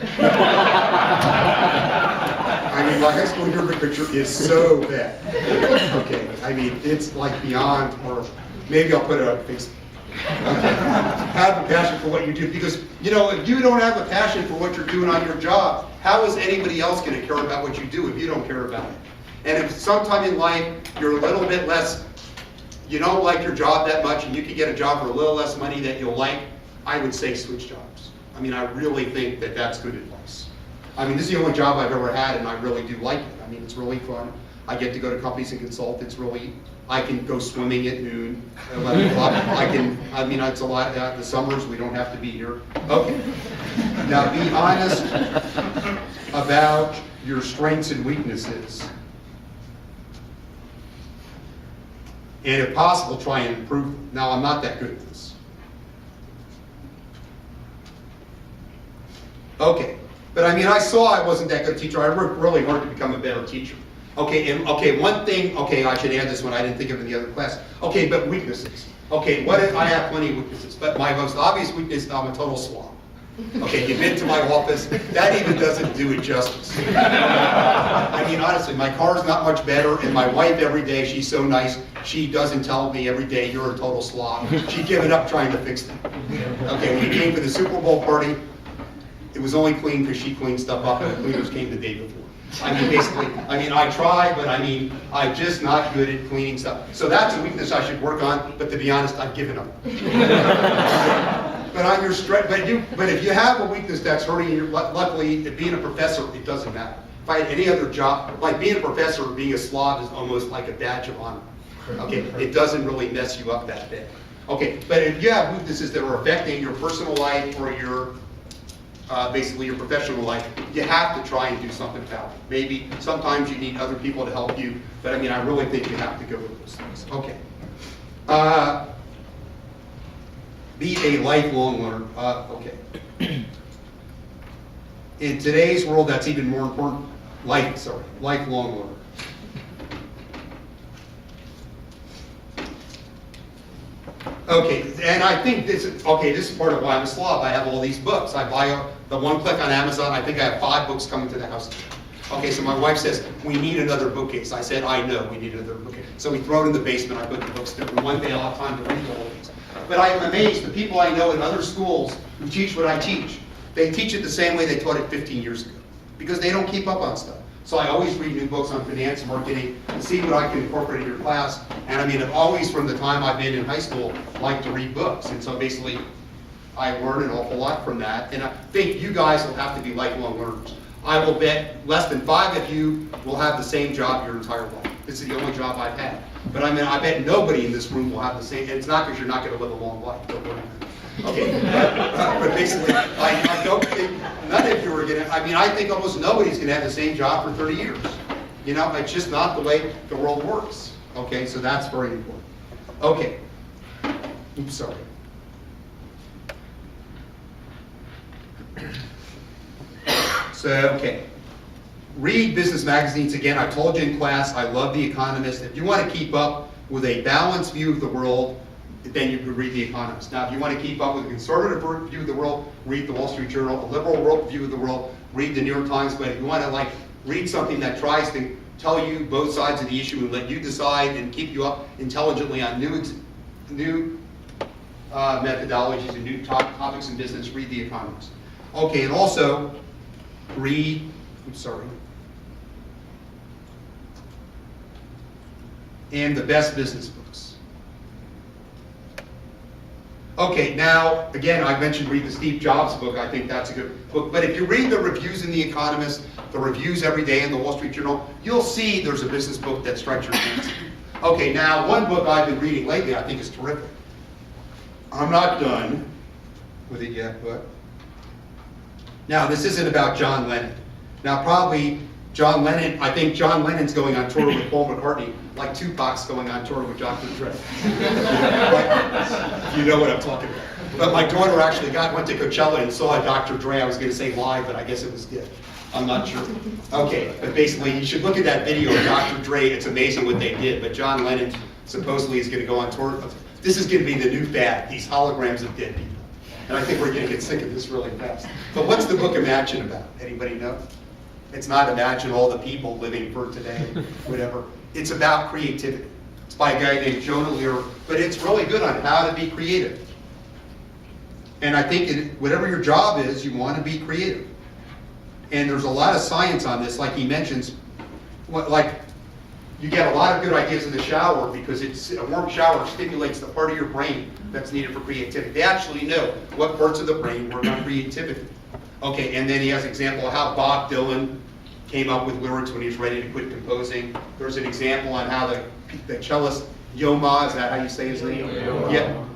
I mean, my high school yearbook picture is so bad. Okay, I mean, it's like beyond, or maybe I'll put it on Facebook. Okay. Have a passion for what you do, because, you know, if you don't have a passion for what you're doing on your job, how is anybody else going to care about what you do if you don't care about it? And if sometime in life you're a little bit less, you don't like your job that much, and you can get a job for a little less money that you'll like, I would say switch jobs. I mean, I really think that that's good advice. I mean, this is the only job I've ever had, and I really do like it. I mean, it's really fun. I get to go to companies and consult. It's really, I can go swimming at noon, 11 o'clock. I mean, it's a lot. The summers, we don't have to be here. Okay. Now, be honest about your strengths and weaknesses. And if possible, try and improve them. Now, I'm not that good at this. Okay. But I mean, I saw I wasn't that good a teacher. I worked really hard to become a better teacher. Okay, and one thing, okay, I should add this one, I didn't think of in the other class. Okay, but weaknesses. Okay, what if I have plenty of weaknesses, but my most obvious weakness, I'm a total slob. Okay, you've been to my office, that even doesn't do it justice. I mean, honestly, my car's not much better, and my wife every day, she's so nice, she doesn't tell me every day, you're a total slob. She's given up trying to fix it. Okay, when we came for the Super Bowl party, it was only clean because she cleaned stuff up, and the cleaners came the day before. I mean, basically, I mean, I try, but I mean, I'm just not good at cleaning stuff. So that's a weakness I should work on, but to be honest, I've given up. But on your but if you have a weakness that's hurting you, luckily, being a professor, it doesn't matter. If I had any other job, like being a professor, being a slob is almost like a badge of honor. Okay, it doesn't really mess you up that bad. Okay, but if you have weaknesses that are affecting your personal life or your basically your professional life, you have to try and do something about it. Maybe sometimes you need other people to help you, but I mean, I really think you have to go with those things. Okay. Be a lifelong learner. Okay. In today's world, that's even more important. Lifelong learner. Okay, and I think this is part of why I'm a slob. I have all these books. I buy the one click on Amazon. I think I have 5 books coming to the house. Okay, so my wife says, we need another bookcase. I said, I know we need another bookcase. So we throw it in the basement. I put the books there. And one day I'll have time to read all of these. But I am amazed, the people I know in other schools who teach what I teach, they teach it the same way they taught it 15 years ago. Because they don't keep up on stuff. So I always read new books on finance, marketing, and see what I can incorporate in your class. And I mean, I've always, from the time I've been in high school, liked to read books. And so basically, I learned an awful lot from that. And I think you guys will have to be lifelong learners. I will bet less than 5 of you will have the same job your entire life. This is the only job I've had. But I mean, I bet nobody in this room will have the same, and it's not because you're not going to live a long life. Don't worry. Okay, but basically, I don't think none of you are going to, I mean, I think almost nobody's going to have the same job for 30 years. You know, it's just not the way the world works. Okay, so that's very important. Okay. Oops, sorry. So, okay. Read business magazines. Again, I told you in class, I love The Economist. If you want to keep up with a balanced view of the world, then you could read The Economist. Now, if you want to keep up with a conservative view of the world, read the Wall Street Journal. A liberal view of the world, read the New York Times. But if you want to like read something that tries to tell you both sides of the issue and let you decide and keep you up intelligently on new methodologies and new topics in business, read The Economist. Okay, and also read, and the best business books. Okay, now, again, I mentioned read the Steve Jobs book. I think that's a good book. But if you read the reviews in The Economist, the reviews every day in the Wall Street Journal, you'll see there's a business book that strikes your fancy. Okay, now, one book I've been reading lately I think is terrific. I'm not done with it yet, but... Now, this isn't about John Lennon. Now, probably John Lennon, I think John Lennon's going on tour with Paul McCartney, like Tupac's going on tour with Dr. Dre. You know what I'm talking about. But my daughter actually went to Coachella and saw Dr. Dre. I was going to say live, but I guess it was good. I'm not sure. Okay, but basically, you should look at that video of Dr. Dre. It's amazing what they did. But John Lennon supposedly is going to go on tour. This is going to be the new fad, these holograms of dead people. And I think we're going to get sick of this really fast. But what's the book Imagine about? Anybody know? It's not imagine all the people living for today, whatever. It's about creativity. It's by a guy named Jonah Lear, but it's really good on how to be creative. And I think whatever your job is, you want to be creative. And there's a lot of science on this, like he mentions, like you get a lot of good ideas in the shower because a warm shower stimulates the part of your brain that's needed for creativity. They actually know what parts of the brain work on creativity. Okay, and then he has an example of how Bob Dylan came up with lyrics when he was ready to quit composing. There's an example on how the cellist Yo-Ma, is that how you say his name?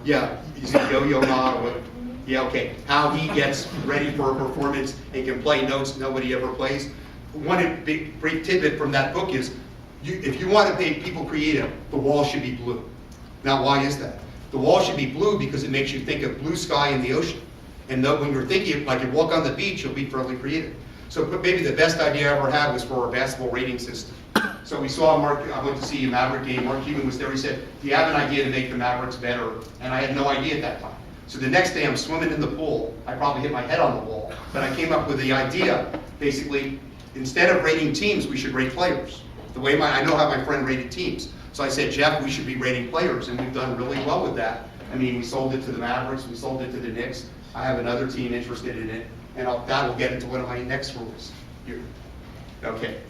Yeah, is it Yo-Yo Ma or what? Yeah, okay. How he gets ready for a performance and can play notes nobody ever plays. One big brief tidbit from that book is, if you want to make people creative, the wall should be blue. Now, why is that? The wall should be blue because it makes you think of blue sky in the ocean. And when you're thinking, like you walk on the beach, you'll be fairly creative. So maybe the best idea I ever had was for our basketball rating system. So we saw I went to see a Maverick game, Mark Cuban was there, he said, do you have an idea to make the Mavericks better? And I had no idea at that time. So the next day I'm swimming in the pool, I probably hit my head on the wall, but I came up with the idea, basically, instead of rating teams, we should rate players. The way I know how my friend rated teams. So I said, Jeff, we should be rating players, and we've done really well with that. I mean, we sold it to the Mavericks, we sold it to the Knicks. I have another team interested in it, and that will get into one of my next rules here. Okay.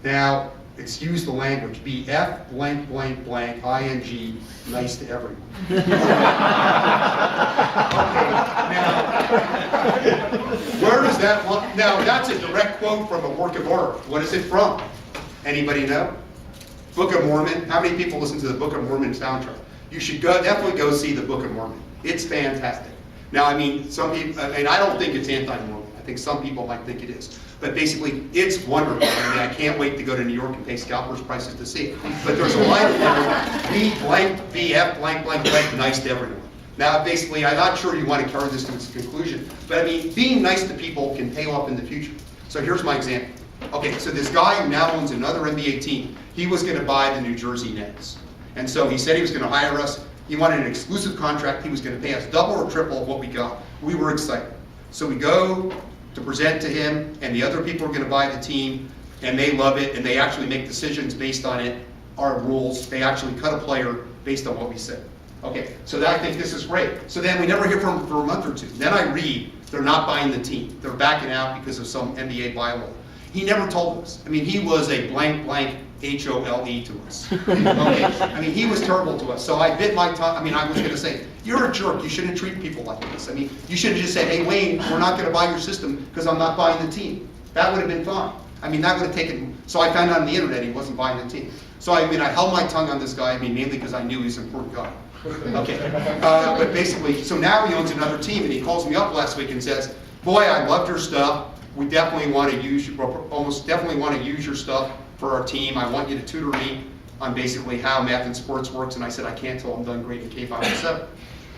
Now, excuse the language. Be F blank blank blank ing nice to everyone. Okay. Now, where does that one? Now, that's a direct quote from a work of art. What is it from? Anybody know? Book of Mormon. How many people listen to the Book of Mormon soundtrack? You should definitely go see the Book of Mormon. It's fantastic. Now, I mean, some people, and I don't think it's anti-Mormon. I think some people might think it is. But basically, it's wonderful. I mean, I can't wait to go to New York and pay scalpers prices to see it. But there's a line there, be blank, BF blank, blank, blank, nice to everyone. Now, basically, I'm not sure you want to carry this to its conclusion, but I mean, being nice to people can pay off in the future. So here's my example. Okay, so this guy who now owns another NBA team, he was going to buy the New Jersey Nets. And so he said he was going to hire us. He wanted an exclusive contract. He was going to pay us double or triple of what we got. We were excited. So we go to present to him, and the other people are going to buy the team, and they love it, and they actually make decisions based on it, our rules. They actually cut a player based on what we said. Okay, so I think this is great. So then we never hear from them for a month or two. Then I read they're not buying the team. They're backing out because of some NBA bylaw. He never told us. I mean, he was a blank, blank, H-O-L-E to us. Okay, I mean, he was terrible to us. So I bit my tongue. I mean, I was going to say, you're a jerk. You shouldn't treat people like this. I mean, you should have just said, hey, Wayne, we're not going to buy your system because I'm not buying the team. That would have been fine. I mean, that would have taken, so I found out on the internet he wasn't buying the team. So I mean, I held my tongue on this guy, I mean, mainly because I knew he's an important guy. Okay, but basically, so now he owns another team, and he calls me up last week and says, boy, I loved your stuff. We definitely want to use, almost definitely want to use your stuff for our team. I want you to tutor me on basically how math and sports works. And I said, I can't till I'm done grading K5 and 7.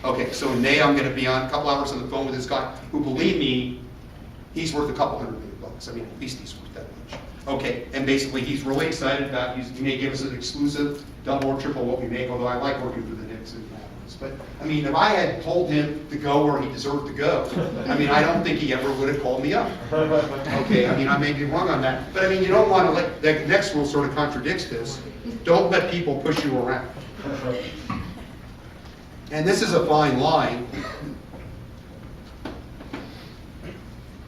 Okay, so in May I'm going to be on a couple hours on the phone with this guy who, believe me, he's worth a couple $100 million. I mean, at least he's worth that much. Okay, and basically he's really excited about, he may give us an exclusive double or triple what we make, although I like working for the Knicks and Mavericks. But I mean, if I had told him to go where he deserved to go, I mean, I don't think he ever would have called me up. Okay, I mean, I may be wrong on that. But I mean, you don't want to let, the next rule sort of contradicts this. Don't let people push you around. And this is a fine line.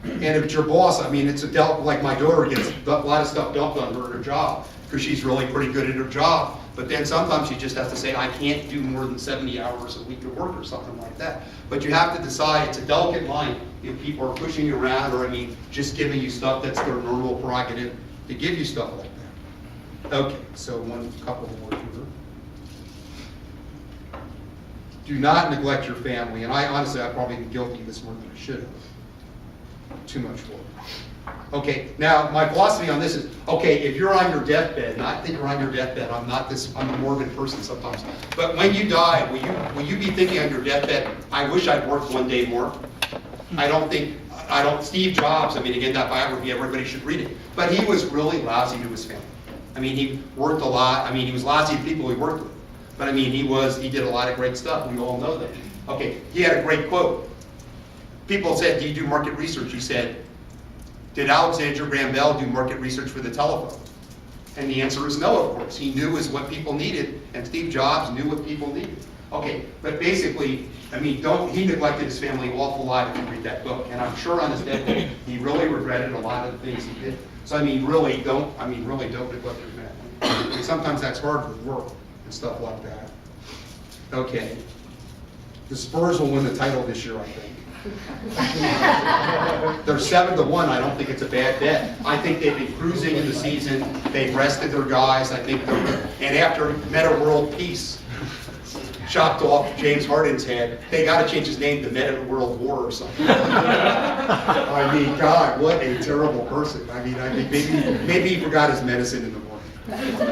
And if it's your boss, I mean, it's like my daughter gets a lot of stuff dumped on her at her job because she's really pretty good at her job. But then sometimes you just have to say, I can't do more than 70 hours a week of work or something like that. But you have to decide, it's a delicate line if people are pushing you around or, I mean, just giving you stuff that's their normal prerogative to give you stuff like that. Okay, so couple more here. Do not neglect your family. And honestly, I've probably been guilty of this more than I should have. Too much work. Okay, now my philosophy on this is, okay, if you're on your deathbed, and I think you're on your deathbed, I'm a morbid person sometimes, but when you die, will you be thinking on your deathbed, I wish I'd worked one day more? Steve Jobs, I mean, again, that biography, everybody should read it, but he was really lousy to his family. I mean, he worked a lot, I mean, he was lousy to people he worked with, but I mean, he did a lot of great stuff, we all know that. Okay, he had a great quote. People said, do you do market research? He said, did Alexander Graham Bell do market research for the telephone? And the answer is no, of course. He knew is what people needed, and Steve Jobs knew what people needed. Okay, but basically, I mean, he neglected his family an awful lot if you read that book. And I'm sure on his deathbed, he really regretted a lot of the things he did. So I mean, really don't neglect your family. And sometimes that's hard with work and stuff like that. Okay. The Spurs will win the title this year, I think. They're 7-1. I don't think it's a bad bet. I think they've been cruising in the season. They've rested their guys. I think and after Meta World Peace chopped off James Harden's head, they got to change his name to Meta World War or something. I mean, God, what a terrible person. I mean, maybe he forgot his medicine in the morning.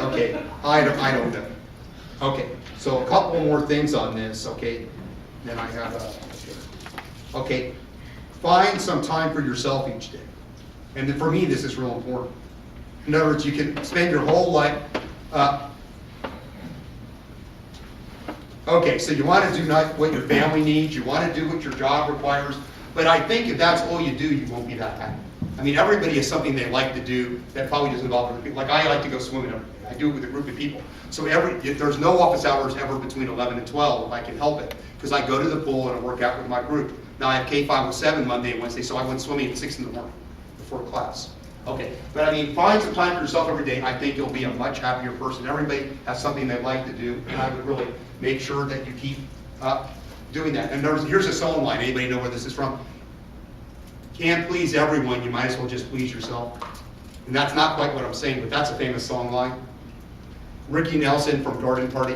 Okay, I don't know. Okay, so a couple more things on this. Okay, then I have okay, find some time for yourself each day. And then for me, this is real important. In other words, you can spend your whole life. Okay, so you want to do not what your family needs, you want to do what your job requires, but I think if that's all you do, you won't be that happy. I mean, everybody has something they like to do that probably doesn't involve other people. Like I like to go swimming every day. I do it with a group of people. So there's no office hours ever between 11 and 12 if I can help it, because I go to the pool and I work out with my group. Now I have K507 Monday and Wednesday, so I went swimming at 6 in the morning before class. Okay, but I mean, find some time for yourself every day. I think you'll be a much happier person. Everybody has something they like to do, and I would really make sure that you keep doing that. And here's a song line. Anybody know where this is from? Can't please everyone, you might as well just please yourself. And that's not quite what I'm saying, but that's a famous song line. Ricky Nelson from Garden Party.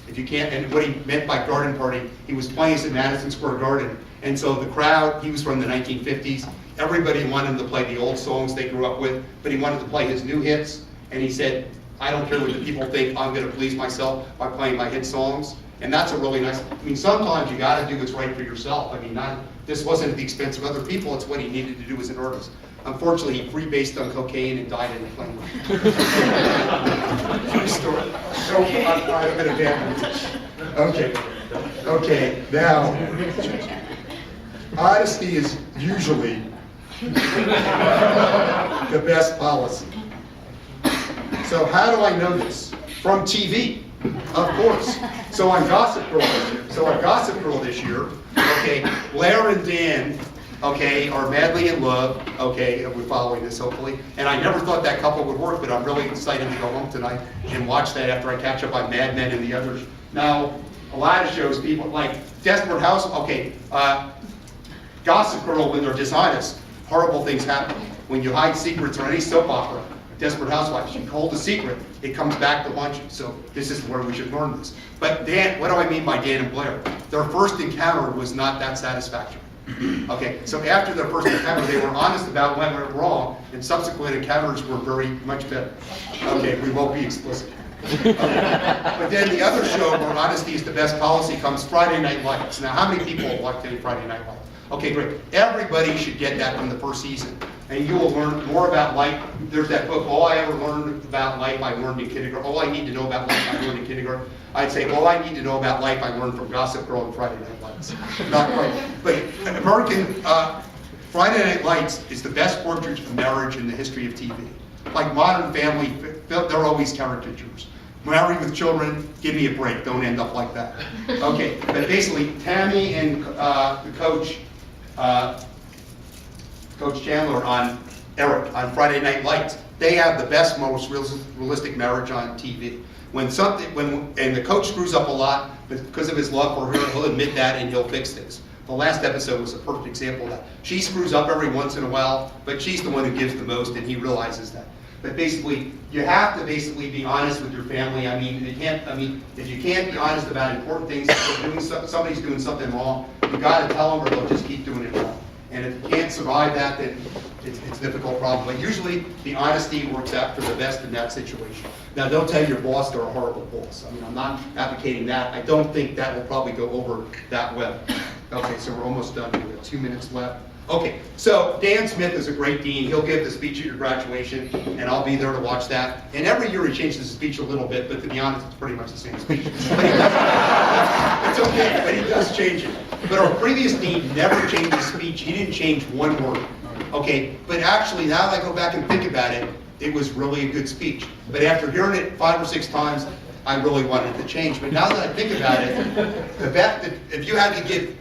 If you can't, and what he meant by Garden Party, he was playing at Madison Square Garden, and so the crowd, he was from the 1950s, everybody wanted him to play the old songs they grew up with, but he wanted to play his new hits, and he said, I don't care what the people think, I'm going to please myself by playing my hit songs. And that's a really nice, I mean, sometimes you got to do what's right for yourself. I mean, this wasn't at the expense of other people, it's what he needed to do as an artist. Unfortunately, he freebased on cocaine and died in a plane. True story. I'm in a bad. Okay, now, honesty is usually the best policy. So how do I know this? From TV, of course. So on Gossip Girl this year, okay, Blair and Dan, okay, are madly in love, okay, and we're following this hopefully. And I never thought that couple would work, but I'm really excited to go home tonight and watch that after I catch up on Mad Men and the others. Now, a lot of shows, people like Desperate Housewives, okay, Gossip Girl, when they're dishonest, horrible things happen. When you hide secrets or any soap opera, Desperate Housewives, you hold a secret, it comes back to haunt you. So this is where we should learn this. But Dan, what do I mean by Dan and Blair? Their first encounter was not that satisfactory. Okay, so after their first encounter, they were honest about what went wrong, and subsequent encounters were very much better. Okay, we won't be explicit. Okay. But then the other show where honesty is the best policy comes Friday Night Lights. Now, how many people watch any Friday Night Lights? Okay, great. Everybody should get that from the first season. And you will learn more about life. There's that book, All I Ever Learned About Life I Learned in Kindergarten. All I Need to Know About Life I Learned in Kindergarten. I'd say all I need to know about life I learned from Gossip Girl and Friday Night Lights. Not quite. But American Friday Night Lights is the best portrait of marriage in the history of TV. Like Modern Family, they're always caricatures. Married with Children, give me a break, don't end up like that. Okay, but basically Tammy and the coach, Coach Chandler on Eric on Friday Night Lights, they have the best, most realistic marriage on TV. And the coach screws up a lot because of his love for her, he'll admit that and he'll fix things. The last episode was a perfect example of that. She screws up every once in a while, but she's the one who gives the most, and he realizes that. But basically, you have to basically be honest with your family. I mean, if you can't be honest about important things, if somebody's doing something wrong, you got to tell them, or they'll just keep doing it wrong. And if you can't survive that, then it's a difficult problem. But usually, the honesty works out for the best in that situation. Now, don't tell your boss they're a horrible boss. I mean, I'm not advocating that. I don't think that will probably go over that well. Okay, so we're almost done here. We have 2 minutes left. Okay, so Dan Smith is a great dean. He'll give the speech at your graduation, and I'll be there to watch that. And every year he changes the speech a little bit, but to be honest, it's pretty much the same speech. It's It's okay, but he does change it. But our previous dean never changed his speech. He didn't change one word. Okay, but actually, now that I go back and think about it, it was really a good speech. But after hearing it 5 or 6 times, I really wanted to change. But now that I think about it, the best, if you had to give,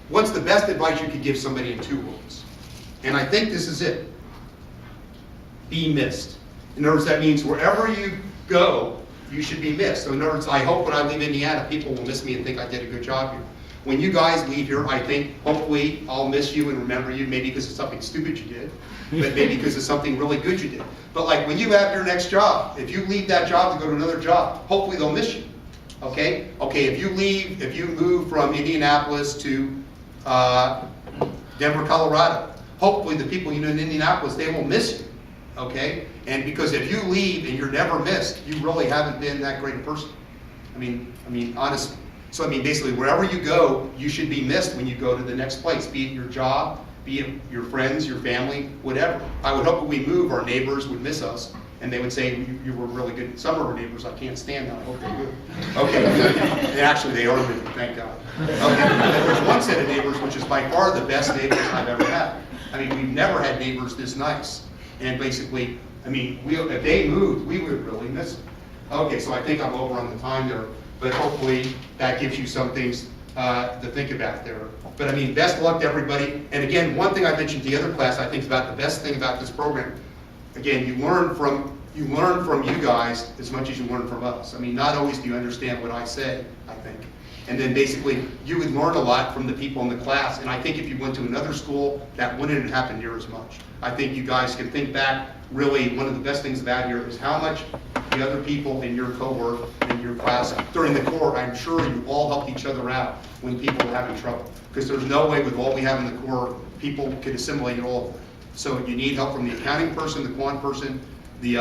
what's the best advice you could give somebody in 2 words? And I think this is it. Be missed. In other words, that means wherever you go, you should be missed. So in other words, I hope when I leave Indiana, people will miss me and think I did a good job here. When you guys leave here, I think, hopefully, I'll miss you and remember you, maybe because of something stupid you did, but maybe because of something really good you did. But like when you have your next job, if you leave that job to go to another job, hopefully they'll miss you. Okay? Okay, if you move from Indianapolis to Denver, Colorado, hopefully the people you know in Indianapolis, they will miss you. Okay? And because if you leave and you're never missed, you really haven't been that great a person. I mean, honestly. So I mean, basically, wherever you go, you should be missed when you go to the next place, be it your job, be it your friends, your family, whatever. I would hope when we move, our neighbors would miss us, and they would say, you were really good. Some of our neighbors, I can't stand them. I hope they're good. Okay, and actually, they are good, thank God. Okay, there's one set of neighbors, which is by far the best neighbors I've ever had. I mean, we've never had neighbors this nice. And basically, I mean, if they moved, we would really miss them. Okay, so I think I'm over on the time there. But hopefully that gives you some things to think about there. But I mean, best luck to everybody. And again, one thing I mentioned to the other class, I think is about the best thing about this program. Again, you learn from you guys as much as you learn from us. I mean, not always do you understand what I say, I think. And then basically, you would learn a lot from the people in the class. And I think if you went to another school, that wouldn't happen near as much. I think you guys can think back. Really, one of the best things about here is how much the other people in your cohort, in your class, during the core, I'm sure you all helped each other out when people were having trouble. Because there's no way with all we have in the core, people could assimilate it all. So you need help from the accounting person, the quant person, the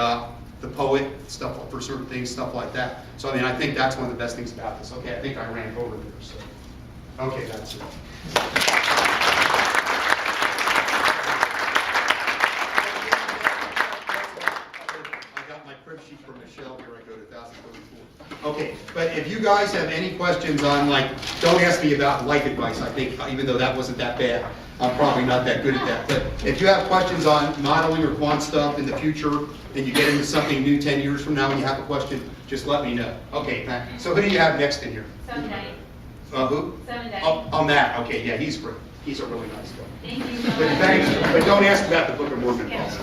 poet, stuff for certain things, stuff like that. So I mean, I think that's one of the best things about this. Okay, I think I ran over there. So. Okay, that's it. Sheet from Michelle here, I go to 1034. Okay, but if you guys have any questions on, like, don't ask me about life advice. I think, even though that wasn't that bad, I'm probably not that good at that. But if you have questions on modeling or quant stuff in the future, and you get into something new 10 years from now and you have a question, just let me know. Okay, thank you. So who do you have next in here? Semadeni. Who? Semadeni. Oh, Matt. Okay, yeah, he's great. He's a really nice guy. Thank you so much. But thanks. But don't ask about the Book of Mormon also.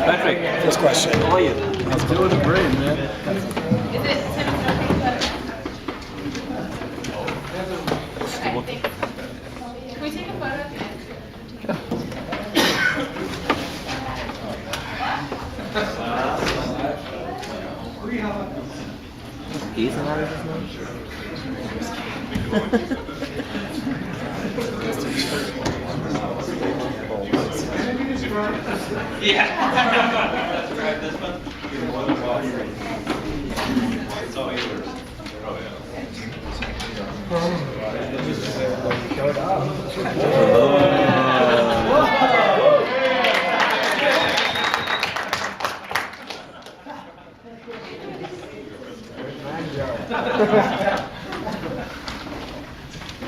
Patrick, first question. How are you? How's it going? Great, man. Is it Seminal? Okay, thanks. Can we take a photo? He's an artist Yeah. Grab this one. It's all yours.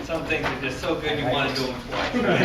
Some things are just so good you want to do them twice, right?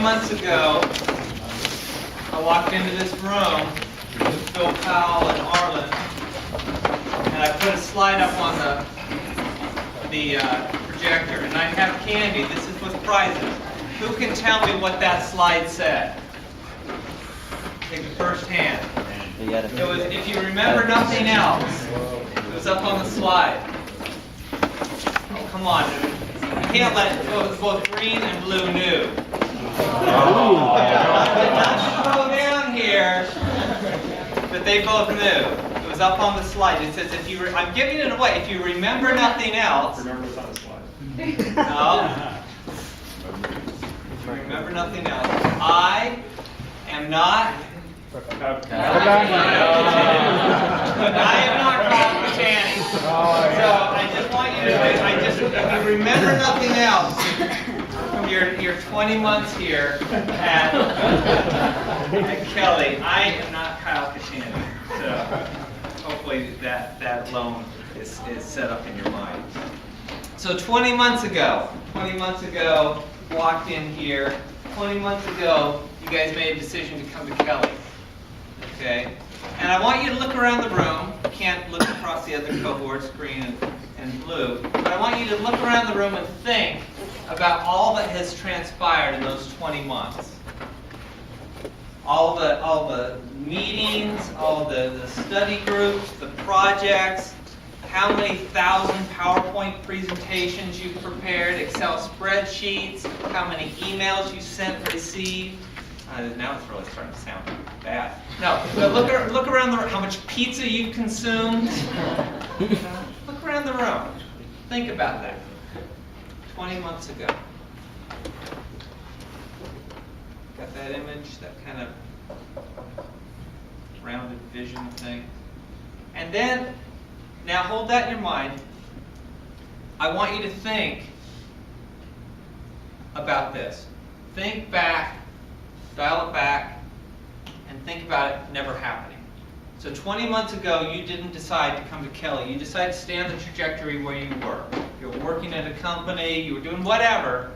Months ago, I walked into this room with Phil Powell and Arlen, and I put a slide up on the projector, and I have candy. This is with prizes. Who can tell me what that slide said? Take the first hand. You got It was, if you remember nothing else, it was up on the slide. Oh, come on. You can't let it go. Both green and blue knew. Not go down here, but they both knew. It was up on the slide. It says, if you, I'm giving it away. If you remember nothing else. Remember what's on the slide. No. If you remember nothing else, I am not. I am not Kyle Channing. So I just want you to, if you remember nothing else from your 20 months here at Kelley, I am not Kyle Channing. So hopefully that alone is set up in your mind. So 20 months ago, walked in here. 20 months ago, you guys made a decision to come to Kelley. Okay? And I want you to look around the room. You can't look across the other cohorts, green and blue. But I want you to look around the room and think about all that has transpired in those 20 months. All the meetings, all the study groups, the projects, how many thousand PowerPoint presentations you've prepared, Excel spreadsheets, how many emails you sent and received. Now it's really starting to sound bad. No, but look around the room. How much pizza you consumed. Look around the room. Think about that. 20 months ago. Got that image, that kind of rounded vision thing. And then, now hold that in your mind. I want you to think about this. Think back, dial it back, and think about it never happening. So 20 months ago, you didn't decide to come to Kelley. You decided to stay on the trajectory where you were. You were working at a company, you were doing whatever.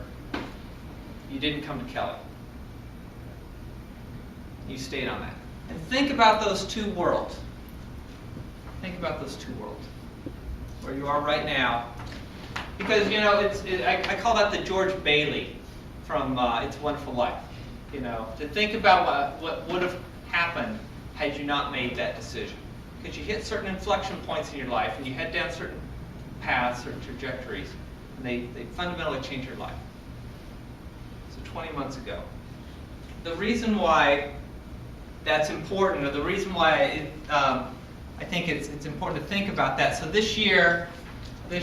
You didn't come to Kelley. You stayed on that. And think about those two worlds. Think about those two worlds. Where you are right now. Because, you know, I call that the George Bailey from It's a Wonderful Life. You know, to think about what would have happened had you not made that decision. Because you hit certain inflection points in your life and you head down certain paths, certain trajectories, and they fundamentally change your life. So 20 months ago. The reason why that's important, or the reason why I think it's important to think about that. So this year I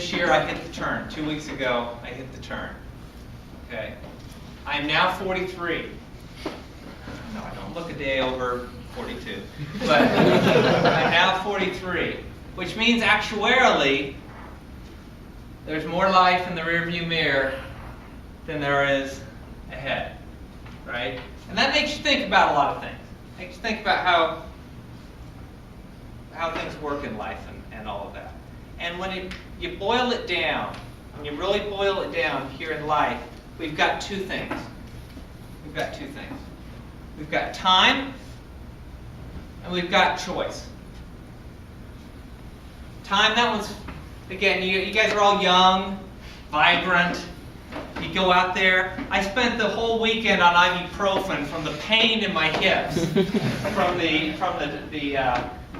hit the turn. 2 weeks ago, I hit the turn. Okay. I'm now 43. No, I don't look a day over 42. But I'm now 43, which means actuarially, there's more life in the rearview mirror than there is ahead, right? And that makes you think about a lot of things. Makes you think about how things work in life and all of that. And when you boil it down, when you really boil it down here in life, we've got two things. We've got two things. We've got time, and we've got choice. Time, that one's, again, you guys are all young, vibrant. You go out there. I spent the whole weekend on ibuprofen from the pain in my hips, from the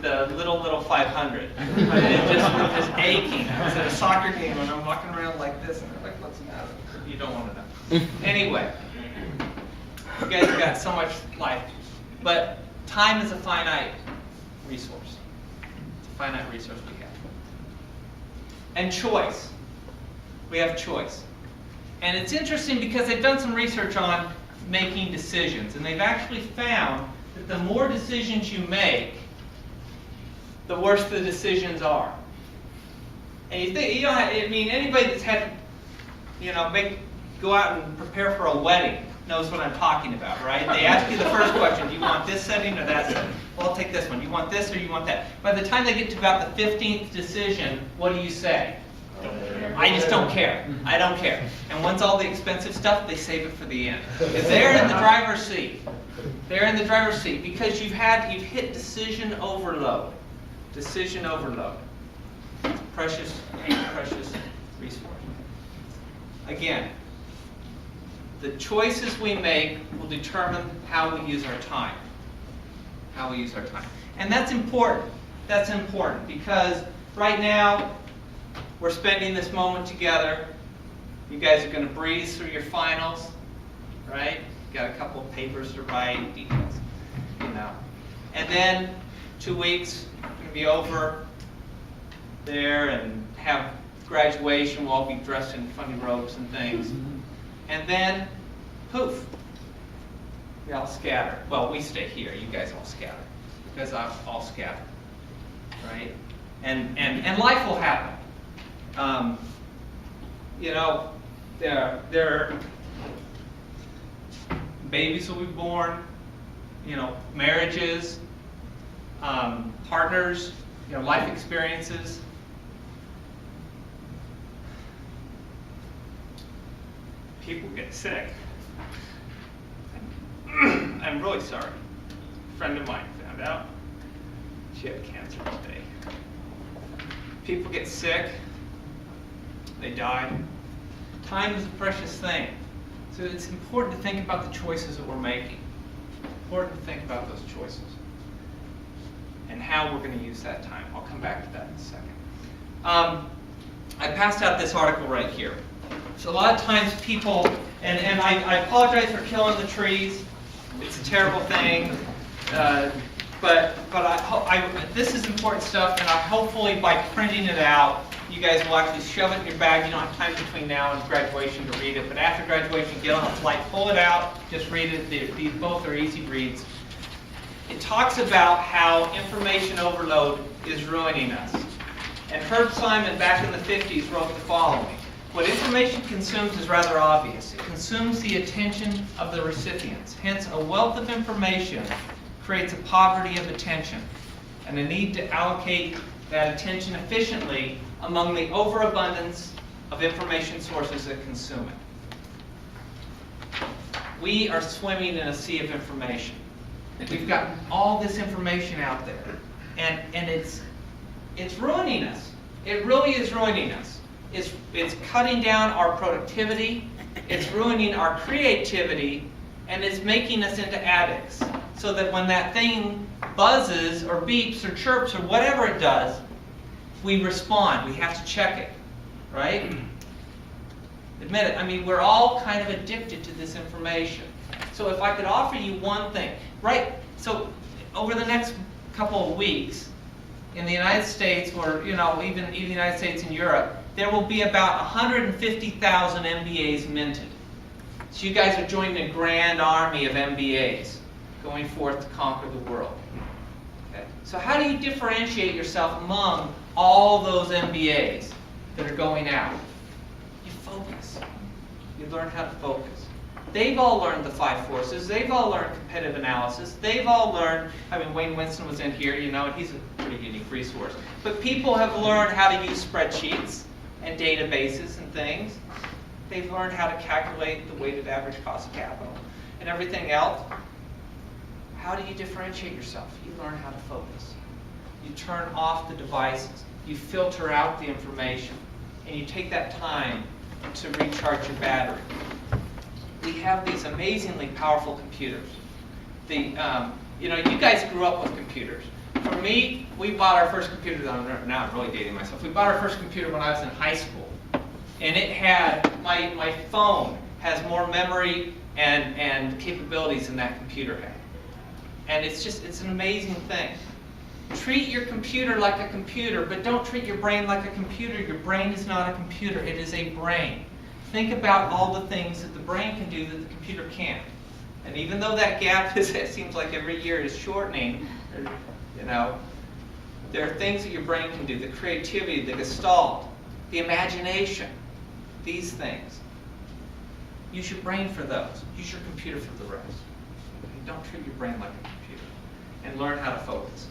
little 500. It just aching. I was at a soccer game and I'm walking around like this, and they're like, "What's the matter?" You don't want to know. Anyway, you guys have got so much life, but time is a finite resource. It's a finite resource we have. And choice. We have choice. And it's interesting because they've done some research on making decisions, and they've actually found that the more decisions you make, the worse the decisions are. And you think, anybody that's had, go out and prepare for a wedding knows what I'm talking about, right? They ask you the first question, do you want this setting or that setting? Well, I'll take this one. Do you want this or do you want that? By the time they get to about the 15th decision, what do you say? I just don't care. I don't care. And once all the expensive stuff, they save it for the end. Because they're in the driver's seat. They're in the driver's seat because you've hit decision overload. Decision overload. It's a precious, precious resource. Again, the choices we make will determine how we use our time. How we use our time. And that's important. That's important because right now we're spending this moment together. You guys are going to breeze through your finals, right? You got a couple of papers to write, details, you know. And then 2 weeks, we're going to be over there and have graduation. We'll all be dressed in funny robes and things. And then, poof, we all scatter. Well, we stay here. You guys all scatter. You guys all scatter, right? And life will happen. You know, there babies will be born. You know, marriages, partners. You know, life experiences. People get sick. I'm really sorry. A friend of mine found out she had cancer today. People get sick. They die. Time is a precious thing. So it's important to think about the choices that we're making. Important to think about those choices and how we're going to use that time. I'll come back to that in a second. I passed out this article right here. So a lot of times people, and I apologize for killing the trees. It's a terrible thing. But this is important stuff, and hopefully by printing it out, you guys will actually shove it in your bag. You don't have time between now and graduation to read it, but after graduation, get on a flight, pull it out, just read it. These both are easy reads. It talks about how information overload is ruining us. And Herb Simon, back in the 50s, wrote the following. What information consumes is rather obvious. It consumes the attention of the recipients. Hence, a wealth of information creates a poverty of attention and a need to allocate that attention efficiently among the overabundance of information sources that consume it. We are swimming in a sea of information. We've got all this information out there, and it's ruining us. It really is ruining us. It's cutting down our productivity, it's ruining our creativity, and it's making us into addicts. So that when that thing buzzes or beeps or chirps or whatever it does, we respond. We have to check it, right? Admit it. I mean, we're all kind of addicted to this information. So if I could offer you one thing, right? So over the next couple of weeks, in the United States, or even the United States and Europe, there will be about 150,000 MBAs minted. So you guys are joining a grand army of MBAs going forth to conquer the world. Okay? So how do you differentiate yourself among all those MBAs that are going out? You focus. You learn how to focus. They've all learned the 5 forces. They've all learned competitive analysis. They've all learned, Wayne Winston was in here, and he's a pretty unique resource. But people have learned how to use spreadsheets and databases and things. They've learned how to calculate the weighted average cost of capital and everything else. How do you differentiate yourself? You learn how to focus. You turn off the devices. You filter out the information. And you take that time to recharge your battery. We have these amazingly powerful computers. You guys grew up with computers. For me, we bought our first computer, now I'm really dating myself. We bought our first computer when I was in high school. And it had, my phone has more memory and capabilities than that computer had. And it's an amazing thing. Treat your computer like a computer, but don't treat your brain like a computer. Your brain is not a computer, it is a brain. Think about all the things that the brain can do that the computer can't. And even though that gap it seems like every year is shortening, there are things that your brain can do, the creativity, the gestalt, the imagination, these things. Use your brain for those. Use your computer for the rest. Don't treat your brain like a computer. And learn how to focus.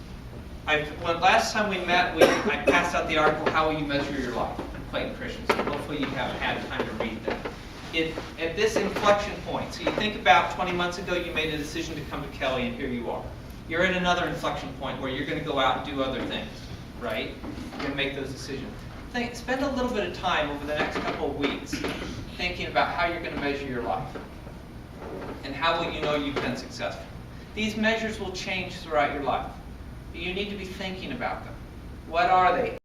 Last time we met, I passed out the article, How Will You Measure Your Life? Clayton Christensen. Hopefully you haven't had time to read that. At this inflection point, so you think about 20 months ago you made a decision to come to Kelley, and here you are. You're at another inflection point where you're going to go out and do other things, right? You're going to make those decisions. Spend a little bit of time over the next couple of weeks thinking about how you're going to measure your life. And how will you know you've been successful? These measures will change throughout your life. You need to be thinking about them. What are they?